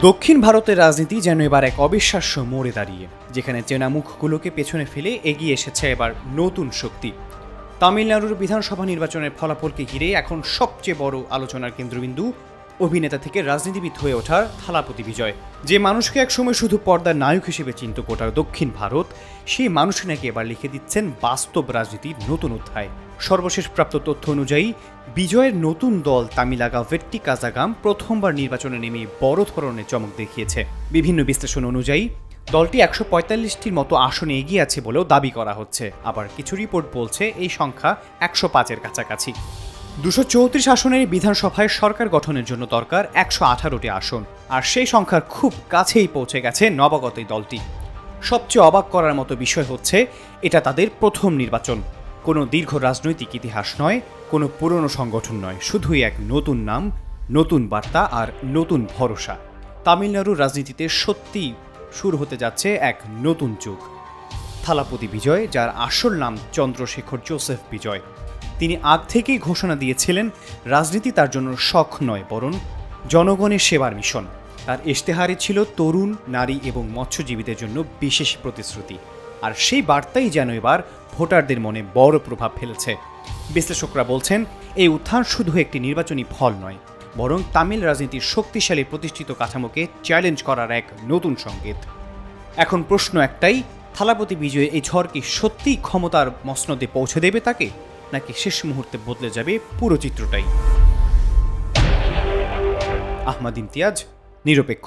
দক্ষিণ ভারতের রাজনীতি যেন এবার এক অবিশ্বাস্য মোড়ে দাঁড়িয়ে, যেখানে চেনা মুখগুলোকে পেছনে ফেলে এগিয়ে এসেছে এবার নতুন শক্তি। তামিলনাড়ুর বিধানসভা নির্বাচনের ফলাফলকে ঘিরে এখন সবচেয়ে বড় আলোচনার কেন্দ্রবিন্দু অভিনেতা থেকে রাজনীতিবিদ হয়ে ওঠার থালাপতি বিজয়। যে মানুষকে একসময় শুধু পর্দার নায়ক হিসেবে চিনত গোটা দক্ষিণ ভারত, সেই মানুষ নাকি এবার লিখে দিচ্ছেন বাস্তব রাজনীতির নতুন অধ্যায়। সর্বশেষ প্রাপ্ত তথ্য অনুযায়ী বিজয়ের নতুন দল তামিলাগা ভেট্টি কাজাগাম প্রথমবার নির্বাচনে নেমে বড় ধরনের চমক দেখিয়েছে। বিভিন্ন বিশ্লেষণ অনুযায়ী দলটি 145টির মতো আসনে এগিয়ে আছে বলেও দাবি করা হচ্ছে। আবার কিছু রিপোর্ট বলছে এই সংখ্যা 105-এর কাছাকাছি। 234 আসনের বিধানসভায় সরকার গঠনের জন্য দরকার 118টি আসন, আর সেই সংখ্যার খুব কাছেই পৌঁছে গেছে নবাগত এই দলটি। সবচেয়ে অবাক করার মতো বিষয় হচ্ছে এটা তাদের প্রথম নির্বাচন। কোনো দীর্ঘ রাজনৈতিক ইতিহাস নয়, কোনো পুরনো সংগঠন নয়, শুধুই এক নতুন নাম, নতুন বার্তা আর নতুন ভরসা। তামিলনাড়ুর রাজনীতিতে সত্যিই শুরু হতে যাচ্ছে এক নতুন যুগ। থালাপতি বিজয়, যার আসল নাম চন্দ্রশেখর জোসেফ বিজয়, তিনি আগ থেকেই ঘোষণা দিয়েছিলেন রাজনীতি তার জন্য শখ নয়, বরং জনগণের সেবার মিশন। তার ইশতেহারে ছিল তরুণ, নারী এবং মৎস্যজীবীদের জন্য বিশেষ প্রতিশ্রুতি। আর সেই বার্তাই যেন এবার ভোটারদের মনে বড় প্রভাব ফেলেছে। বিশ্লেষকরা বলছেন এই উত্থান শুধু একটি নির্বাচনী ফল নয়, বরং তামিল রাজনীতির শক্তিশালী প্রতিষ্ঠিত কাঠামোকে চ্যালেঞ্জ করার এক নতুন সংকেত। এখন প্রশ্ন একটাই, থালাপতি বিজয়ের এই ঝড় কি সত্যিই ক্ষমতার মসনদে পৌঁছে দেবে তাকে, নাকি শেষ মুহূর্তে বদলে যাবে পুরো চিত্রটাই? আহমদ ইমতিয়াজ, নিরপেক্ষ।